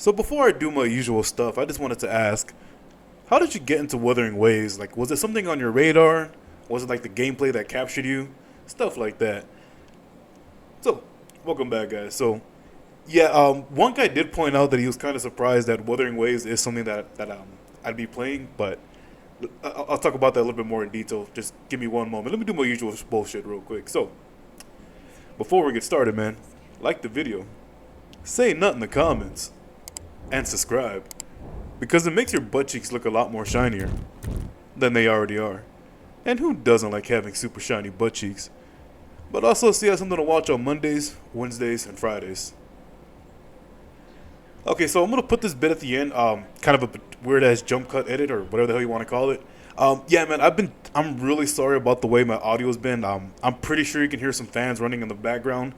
So before I do my usual stuff, I just wanted to ask, how did you get into Wuthering Waves? Like, was it something on your radar? Was it like the gameplay that captured you? Stuff like that. So, welcome back, guys. So, yeah, one guy did point out that he was kind of surprised that Wuthering Waves is something that I'd be playing, but I'll talk about that a little bit more in detail. Just give me one moment. Let me do my usual bullshit real quick. So, before we get started, man, like the video, say nothing in the comments, and subscribe. Because it makes your butt cheeks look a lot more shinier than they already are. And who doesn't like having super shiny butt cheeks? But also see something to watch on Mondays, Wednesdays, and Fridays. Okay, so I'm gonna put this bit at the end, kind of a weird ass jump cut edit or whatever the hell you want to call it. Yeah, man, I'm really sorry about the way my audio's been. I'm pretty sure you can hear some fans running in the background.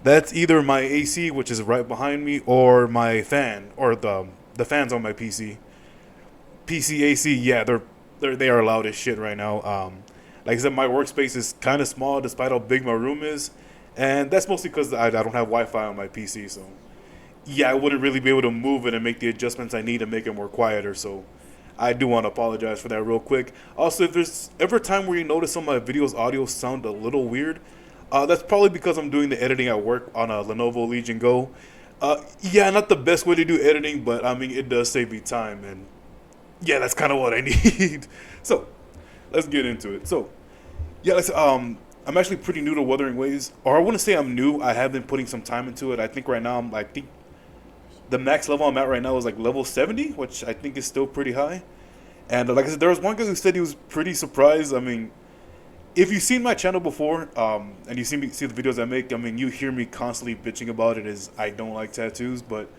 That's either my AC, which is right behind me, or my fan, or the fans on my PC. PC AC, yeah, they are loud as shit right now. Like I said, my workspace is kind of small despite how big my room is, and that's mostly because I don't have Wi-Fi on my PC. So yeah, I wouldn't really be able to move it and make the adjustments I need to make it more quieter. So I do want to apologize for that real quick. Also, if there's ever a time where you notice some of my videos audio sound a little weird, that's probably because I'm doing the editing at work on a Lenovo Legion Go. Yeah, not the best way to do editing, but I mean, it does save me time, and yeah, that's kind of what I need. So, let's get into it. So, yeah, I'm actually pretty new to Wuthering Waves, or I wouldn't say I'm new. I have been putting some time into it. I think right now I think the max level I'm at right now is like level 70, which I think is still pretty high. And like I said, there was one guy who said he was pretty surprised. I mean, if you've seen my channel before, and you see the videos I make, I mean, you hear me constantly bitching about it as I don't like tattoos. But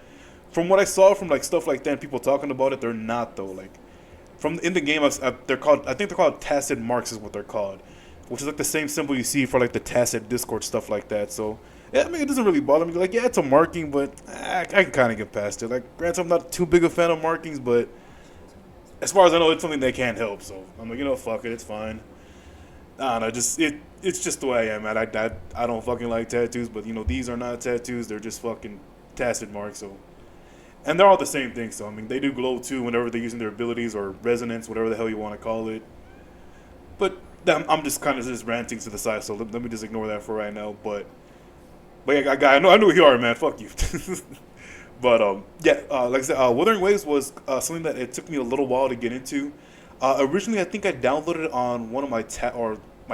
from what I saw from like stuff like that, and people talking about it, they're not though. Like from in the game, they're called. I think they're called tacit marks is what they're called, which is like the same symbol you see for like the tacit Discord stuff like that. So yeah, I mean, it doesn't really bother me. Like yeah, it's a marking, but I can kind of get past it. Like granted, I'm not too big a fan of markings, but as far as I know, it's something they can't help. So I'm like, fuck it, it's fine. I don't know, it's just the way I am, man. I don't fucking like tattoos, but these are not tattoos. They're just fucking tacit marks. So, and they're all the same thing. So I mean, they do glow too whenever they're using their abilities or resonance, whatever the hell you want to call it. But I'm just kind of just ranting to the side. So let me just ignore that for right now. But yeah, guy, I know who you are, man. Fuck you. But yeah, like I said, Wuthering Waves was something that it took me a little while to get into. Originally, I think I downloaded it on one of my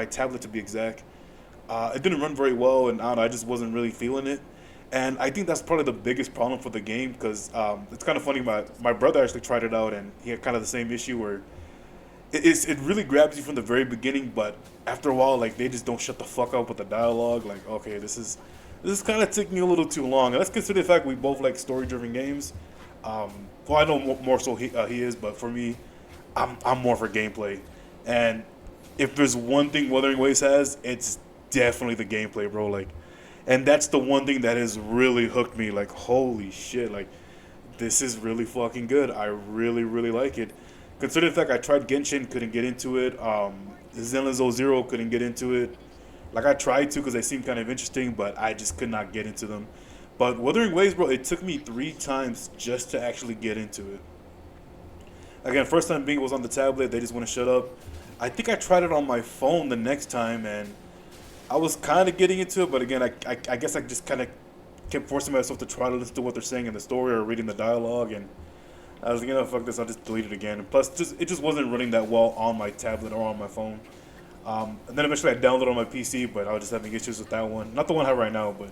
tablet to be exact. It didn't run very well, and I don't know, I just wasn't really feeling it. And I think that's probably the biggest problem for the game because it's kind of funny. My brother actually tried it out, and he had kind of the same issue where it really grabs you from the very beginning, but after a while, like they just don't shut the fuck up with the dialogue. Like, okay, this is kind of taking a little too long. And let's consider the fact we both like story-driven games. Well, I know more so he is, but for me, I'm more for gameplay. And if there's one thing Wuthering Waves has, it's definitely the gameplay, bro. Like, and that's the one thing that has really hooked me. Like, holy shit, like this is really fucking good. I really, really like it. Considering the fact I tried Genshin, couldn't get into it. Zenless 0 couldn't get into it. Like I tried to because they seemed kind of interesting, but I just could not get into them. But Wuthering Waves, bro, it took me 3 times just to actually get into it. Again, first time being was on the tablet. They just want to shut up. I think I tried it on my phone the next time, and I was kind of getting into it. But again, I guess I just kind of kept forcing myself to try to listen to what they're saying in the story or reading the dialogue. And I was like, fuck this. I'll just delete it again. And plus, it just wasn't running that well on my tablet or on my phone. And then eventually I downloaded it on my PC, but I was just having issues with that one. Not the one I have right now, but.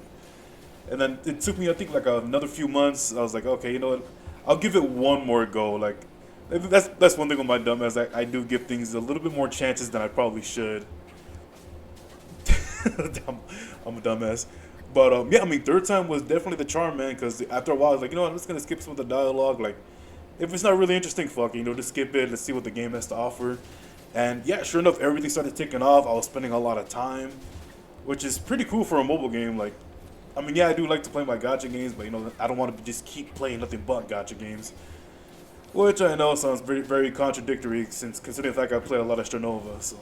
And then it took me, I think, like another few months. I was like, okay, you know what? I'll give it one more go. Like, that's one thing with my dumbass. I do give things a little bit more chances than I probably should. I'm a dumbass. But yeah, I mean, third time was definitely the charm, man. Because after a while, I was like, what? I'm just gonna skip some of the dialogue. Like, if it's not really interesting, fuck it, just skip it. Let's see what the game has to offer. And yeah, sure enough, everything started taking off. I was spending a lot of time, which is pretty cool for a mobile game. Like, I mean, yeah, I do like to play my gacha games, but I don't want to just keep playing nothing but gacha games. Which I know sounds very, very contradictory, since considering the fact I play a lot of Stranova. So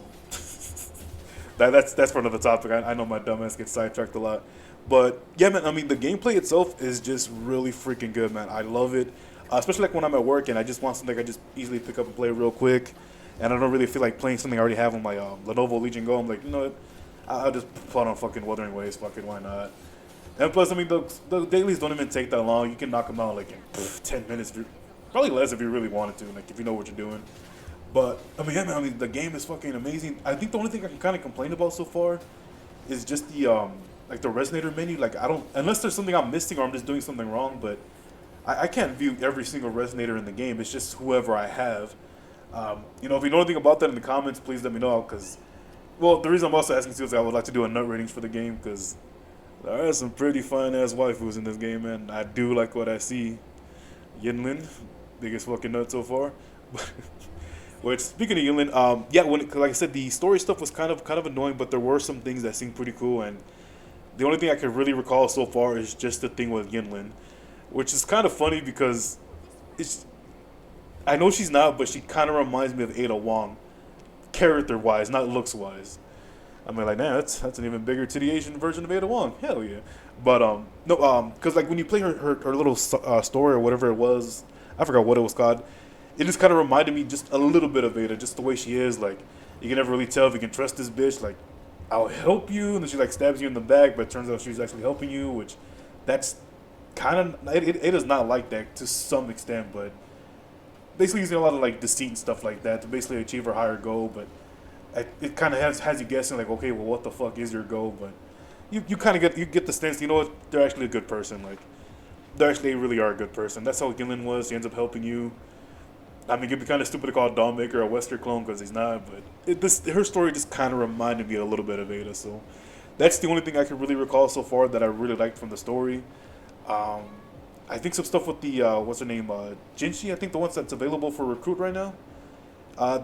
that's for another topic. I know my dumbass gets sidetracked a lot, But yeah, man. I mean, the gameplay itself is just really freaking good, man. I love it, especially like when I'm at work and I just want something I just easily pick up and play real quick, and I don't really feel like playing something I already have on my Lenovo Legion Go. I'm like, you know what? I'll just put on fucking Wuthering Waves. Fucking why not? And plus, I mean, the dailies don't even take that long. You can knock them out like in 10 minutes, probably less if you really wanted to, like if you know what you're doing. But I mean, yeah, man. I mean, the game is fucking amazing. I think the only thing I can kind of complain about so far is just the like the resonator menu. Like I don't unless there's something I'm missing or I'm just doing something wrong, but I can't view every single resonator in the game. It's just whoever I have. You know, if you know anything about that in the comments, please let me know. Because, well, the reason I'm also asking too is I would like to do a nut ratings for the game because there are some pretty fine ass waifus in this game, man. I do like what I see. Yinlin, biggest fucking nut so far. Which, speaking of Yinlin, yeah, like I said, the story stuff was kind of annoying, but there were some things that seemed pretty cool, and the only thing I can really recall so far is just the thing with Yinlin, which is kind of funny because it's I know she's not, but she kind of reminds me of Ada Wong, character wise, not looks wise. I mean, like, man, that's an even bigger titty Asian version of Ada Wong. Hell yeah. But no, because like when you play her little story or whatever it was, I forgot what it was called. It just kind of reminded me just a little bit of Ada, just the way she is. Like, you can never really tell if you can trust this bitch. Like, I'll help you, and then she like stabs you in the back, but it turns out she's actually helping you, which that's kind of Ada's not like that to some extent, but basically using a lot of like deceit and stuff like that to basically achieve her higher goal. But it kind of has you guessing like, okay, well, what the fuck is your goal? But you kind of get the sense, you know what, they're actually a good person. Like they actually really are a good person. That's how Gillen was. He ends up helping you. I mean, it'd be kind of stupid to call Dawnmaker a Western clone because he's not. But her story just kind of reminded me a little bit of Ada. So that's the only thing I can really recall so far that I really liked from the story. Um, I think some stuff with the what's her name, Jinshi. I think the ones that's available for recruit right now.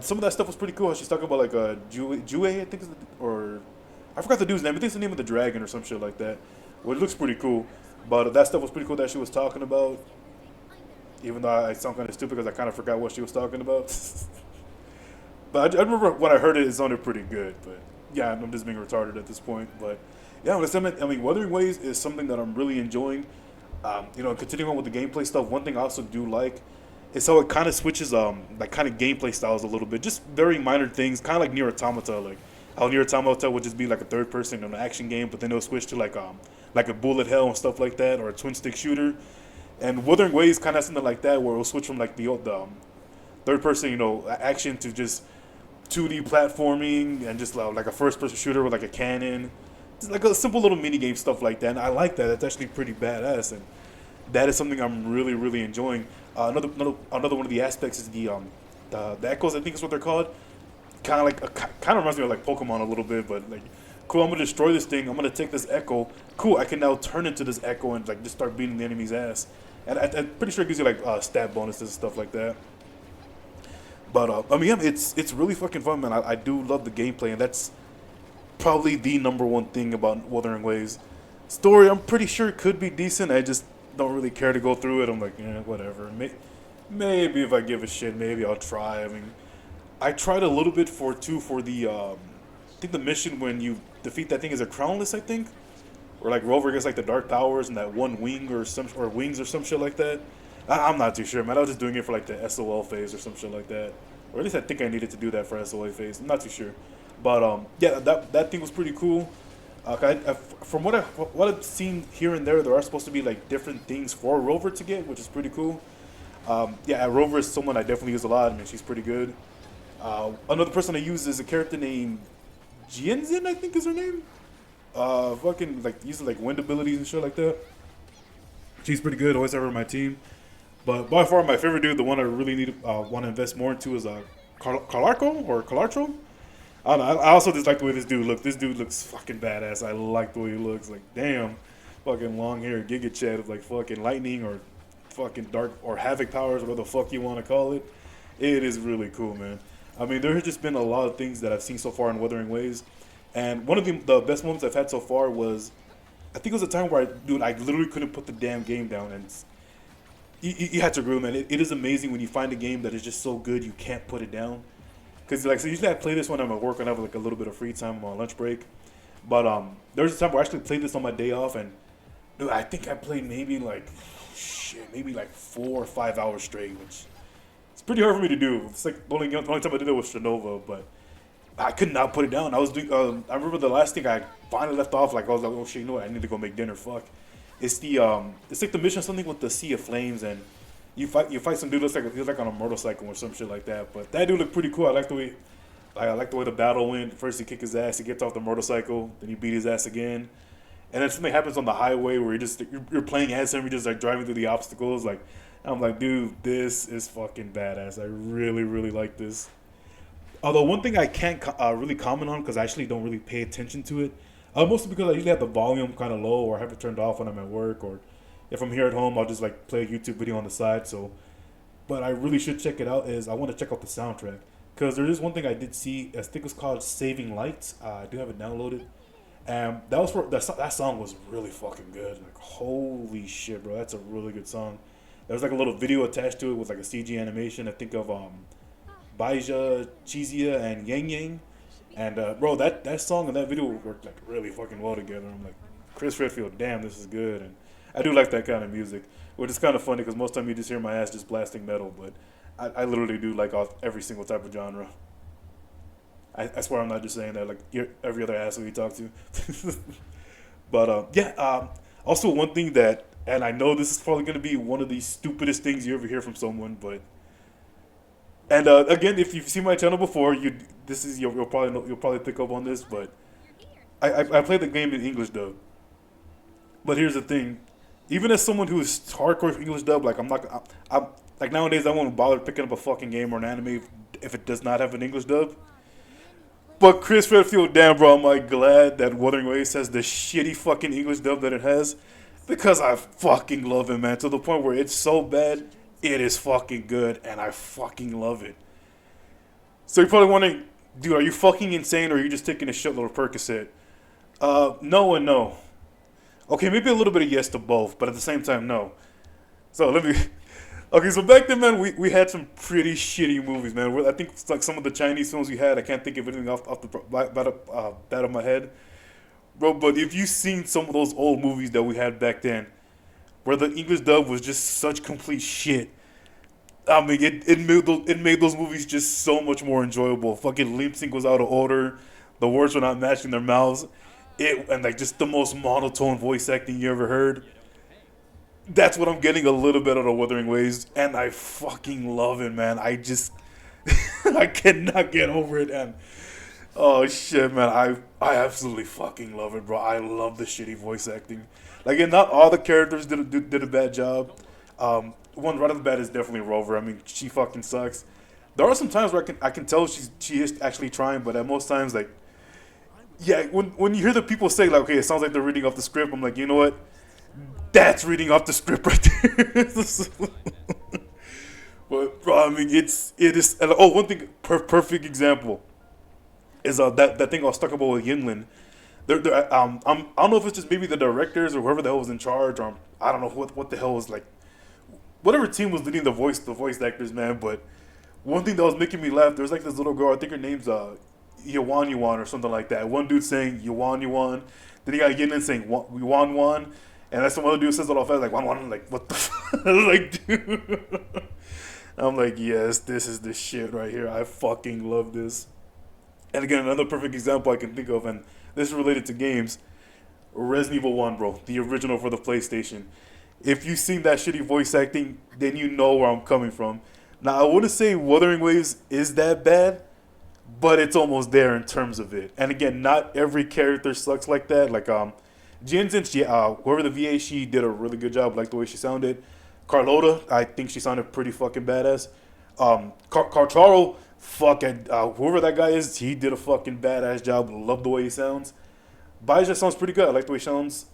Some of that stuff was pretty cool. She's talking about like Jue, I think, or I forgot the dude's name. I think it's the name of the dragon or some shit like that. Well, it looks pretty cool. But that stuff was pretty cool that she was talking about. Even though I sound kind of stupid because I kind of forgot what she was talking about. But I remember when I heard it, it sounded pretty good. But yeah, I'm just being retarded at this point. But yeah, I mean, Wuthering Waves is something that I'm really enjoying. You know, continuing on with the gameplay stuff, one thing I also do like is how it kind of switches, like kind of gameplay styles a little bit. Just very minor things, kind of like Nier Automata, like how Nier Automata would just be like a third person in an action game, but then it'll switch to like a bullet hell and stuff like that, or a twin stick shooter. And Wuthering Waves kind of something like that, where it'll switch from like the third person, you know, action to just 2D platforming and just like a first person shooter with like a cannon. It's like a simple little mini game stuff like that. And I like that. That's actually pretty badass, and that is something I'm really really enjoying. Another one of the aspects is the echoes. I think is what they're called. Kind of reminds me of like Pokemon a little bit, but like cool. I'm gonna destroy this thing. I'm gonna take this echo. Cool. I can now turn into this echo and like just start beating the enemy's ass. And I'm pretty sure it gives you like stat bonuses and stuff like that. But I mean, yeah, it's really fucking fun, man. I do love the gameplay, and that's probably the number one thing about Wuthering Waves. Story, I'm pretty sure it could be decent. I just don't really care to go through it. I'm like, whatever. Maybe if I give a shit, maybe I'll try. I mean, I tried a little bit for the I think the mission when you defeat that thing is a crownless, I think, or like Rover gets like the dark powers and that one wing or wings or some shit like that. I'm not too sure, man. I was just doing it for like the SOL phase or some shit like that, or at least I think I needed to do that for SOA phase. I'm not too sure, but yeah, that thing was pretty cool. From what I've seen here and there are supposed to be like different things for Rover to get, which is pretty cool. Yeah, Rover is someone I definitely use a lot. I mean, she's pretty good. Another person I use is a character named Jianzin, I think is her name. Fucking like using like wind abilities and shit like that. She's pretty good. Always have her on my team. But by far my favorite dude, the one I really need want to invest more into is Calarco or Calartro. I don't know. I also just like the way this dude looks. This dude looks fucking badass. I like the way he looks. Like damn, fucking long hair, Giga Chad of like fucking lightning or fucking dark or havoc powers, whatever the fuck you want to call it. It is really cool, man. I mean, there has just been a lot of things that I've seen so far in Wuthering Waves, and one of the best moments I've had so far was, I think it was a time where I literally couldn't put the damn game down, and you had to agree, man. It is amazing when you find a game that is just so good you can't put it down. Because like, so usually I play this when I'm at work and I have like a little bit of free time on lunch break. But there was a time where I actually played this on my day off, and dude, I think I played maybe like shit, maybe like 4 or 5 hours straight, which it's pretty hard for me to do. It's like the only time I did it was Shinova, but I could not put it down. I was doing. I remember the last thing I finally left off. Like I was like, oh shit, you know what? I need to go make dinner. Fuck. It's like the mission something with the Sea of Flames, and you fight some dude looks like he's like on a motorcycle or some shit like that. But that dude looked pretty cool. I like the way the battle went. First he kick his ass, he gets off the motorcycle, then you beat his ass again, and then something happens on the highway where you're playing as him, you're just like driving through the obstacles. Like I'm like, dude, this is fucking badass. I really really like this. Although one thing I can't really comment on because I actually don't really pay attention to it, mostly because I usually have the volume kind of low or have it turned off when I'm at work, or if I'm here at home, I'll just like play a YouTube video on the side. So, but I really should check it out. Is I want to check out the soundtrack because there is one thing I did see. I think it's called Saving Lights. I do have it downloaded, and that song was really fucking good. Like holy shit, bro, that's a really good song. There was like a little video attached to it with like a CG animation. I think of Baija, Chizia, and Yang Yang. And bro, that song and that video worked like really fucking well together. I'm like, Chris Redfield, damn, this is good. And I do like that kind of music, which is kind of funny because most time you just hear my ass just blasting metal, but I literally do like every single type of genre. I swear I'm not just saying that like every other asshole you talk to. But yeah, also one thing that, and I know this is probably going to be one of the stupidest things you ever hear from someone, but and again, if you've seen my channel before, you'll probably pick up on this. But I played the game in English dub. But here's the thing, even as someone who is hardcore English dub, like I'm like nowadays I won't bother picking up a fucking game or an anime if it does not have an English dub. But Chris Redfield, damn bro, I'm like glad that Wuthering Waves has the shitty fucking English dub that it has, because I fucking love it, man. To the point where it's so bad, it is fucking good, and I fucking love it. So you're probably wondering, dude, are you fucking insane, or are you just taking a shitload of Percocet? No and no. Okay, maybe a little bit of yes to both, but at the same time, no. So let me. Okay, so back then, man, we had some pretty shitty movies, man. I think it's like some of the Chinese films we had. I can't think of anything off the bat of my head, bro. But if you've seen some of those old movies that we had back then, where the English dub was just such complete shit. I mean, it made those movies just so much more enjoyable. Fucking lip sync was out of order. The words were not matching their mouths. And like just the most monotone voice acting you ever heard. That's what I'm getting a little bit out of Wuthering Waves, and I fucking love it, man. I just I cannot get over it, and oh shit, man, I absolutely fucking love it, bro. I love the shitty voice acting. Like, and not all the characters did a bad job. One right off the bat is definitely Rover. I mean, she fucking sucks. There are some times where I can tell she is actually trying, but at most times, like, yeah, when you hear the people say like, okay, it sounds like they're reading off the script, I'm like, you know what? That's reading off the script right there. But bro, I mean, it is. And, oh, one thing, perfect example is that thing I was talking about with Yinlin. I don't know if it's just maybe the directors or whoever the hell was in charge, or I don't know what the hell was like, whatever team was leading the voice actors, man. But one thing that was making me laugh, there was like this little girl, I think her name's Yuan Yuan or something like that. One dude saying Yuan Yuan, then you got Yinlin saying Yuan Yuan, and that's some other dude says it all fast like Yuan Yuan. Like what the fuck? Like dude. I'm like, yes, this is the shit right here. I fucking love this. And again, another perfect example I can think of, and this is related to games. Resident Evil 1, bro, the original for the PlayStation. If you've seen that shitty voice acting, then you know where I'm coming from. Now, I wouldn't say Wuthering Waves is that bad, but it's almost there in terms of it. And again, not every character sucks like that. Like, Jinzen, whoever the VA, she did a really good job, like the way she sounded. Carlota, I think she sounded pretty fucking badass. Cartaro, fucking, whoever that guy is, he did a fucking badass job. Love the way he sounds. Baija sounds pretty good. I like the way he sounds.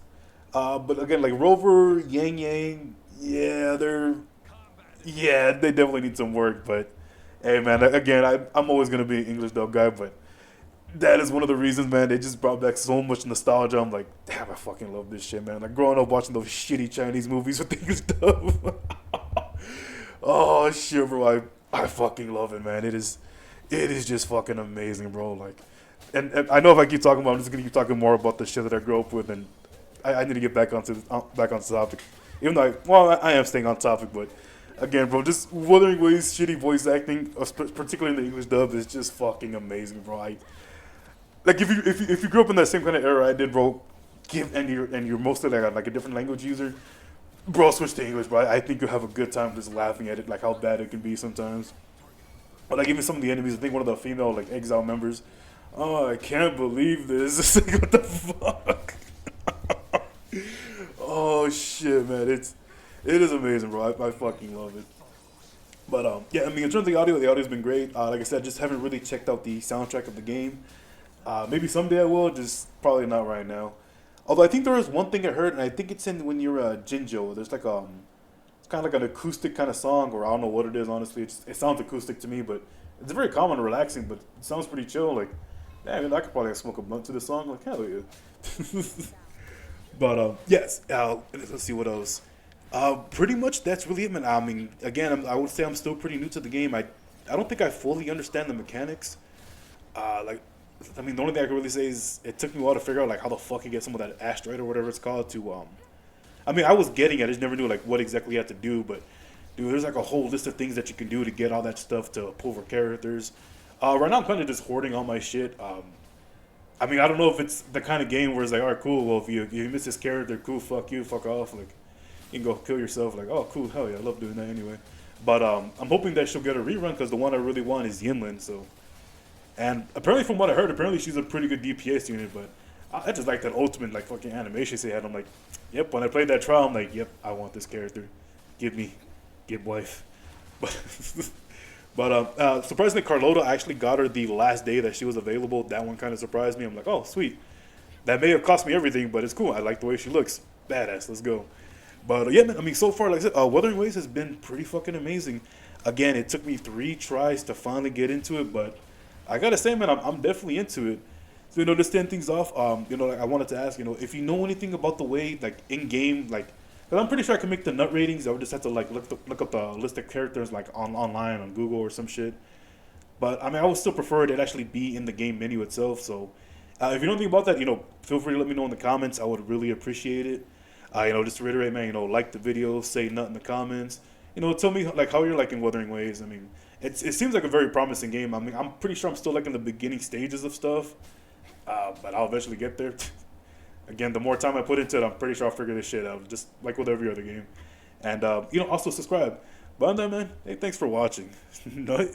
But again, like Rover, Yang Yang, they definitely need some work. But hey, man, again, I'm always gonna be an English dub guy, but that is one of the reasons, man. They just brought back so much nostalgia. I'm like, damn, I fucking love this shit, man. Like growing up watching those shitty Chinese movies with English dub. Oh shit, bro, I fucking love it, man. It is just fucking amazing, bro. Like, and I know if I keep talking about, it, I'm just gonna keep talking more about the shit that I grew up with, and I need to get back onto the topic. Even though I am staying on topic, but again, bro, just Wuthering Waves shitty voice acting, particularly in the English dub, is just fucking amazing, bro. Like if you grew up in that same kind of era I did, bro, give and you're mostly like a different language user, bro, switch to English, bro. I think you'll have a good time just laughing at it, like how bad it can be sometimes. But like even some of the enemies, I think one of the female like exile members, oh, I can't believe this. It's like, what the fuck? Oh shit, man, it is amazing, bro. I fucking love it. But yeah, I mean, in terms of the audio's been great. Like I said, just haven't really checked out the soundtrack of the game. Maybe someday I will, just probably not right now. Although I think there is one thing I heard, and I think it's in when you're Jinjo. There's like it's kind of like an acoustic kind of song, or I don't know what it is. Honestly, it sounds acoustic to me, but it's very calm and relaxing. But it sounds pretty chill. Like, yeah, I mean, I could probably smoke a blunt to this song. Like, hell yeah. But yes, let's see what else. Pretty much that's really it, man. I mean, again, I would say I'm still pretty new to the game. I don't think I fully understand the mechanics. Like, I mean, the only thing I can really say is it took me a while to figure out like how the fuck you get some of that asteroid or whatever it's called to. I mean, I was getting it. I just never knew like what exactly you had to do. But dude, there's like a whole list of things that you can do to get all that stuff to pull for characters. Right now, I'm kind of just hoarding all my shit. I mean, I don't know if it's the kind of game where it's like, all right, cool. Well, if you miss this character, cool. Fuck you. Fuck off. Like, you can go kill yourself. Like, oh, cool. Hell yeah, I love doing that anyway. But I'm hoping that she'll get a rerun because the one I really want is Yinlin. So, and apparently, from what I heard, apparently she's a pretty good DPS unit. But I just like that ultimate like fucking animation she had. I'm like, yep. When I played that trial, I'm like, yep, I want this character. Give me, give wife. But surprisingly, Carlota actually got her the last day that she was available. That one kind of surprised me. I'm like, oh, sweet. That may have cost me everything, but it's cool. I like the way she looks. Badass. Let's go. But yeah, man. I mean, so far, like I said, Wuthering Waves has been pretty fucking amazing. Again, it took me 3 tries to finally get into it, but I gotta say, man, I'm definitely into it. So to stand things off, like I wanted to ask, if you know anything about the way, like in game, like, because I'm pretty sure I can make the nut ratings. I would just have to like look up the list of characters like online on Google or some shit. But I mean, I would still prefer it actually be in the game menu itself. So if you know anything about that, feel free to let me know in the comments. I would really appreciate it. Just to reiterate, man, like the video, say nut in the comments. Tell me like how you're liking Wuthering Waves. I mean, it seems like a very promising game. I mean, I'm pretty sure I'm still like in the beginning stages of stuff, but I'll eventually get there. Again, the more time I put into it, I'm pretty sure I'll figure this shit out, just like with every other game. And also subscribe. But on that, man, hey, thanks for watching. Nut.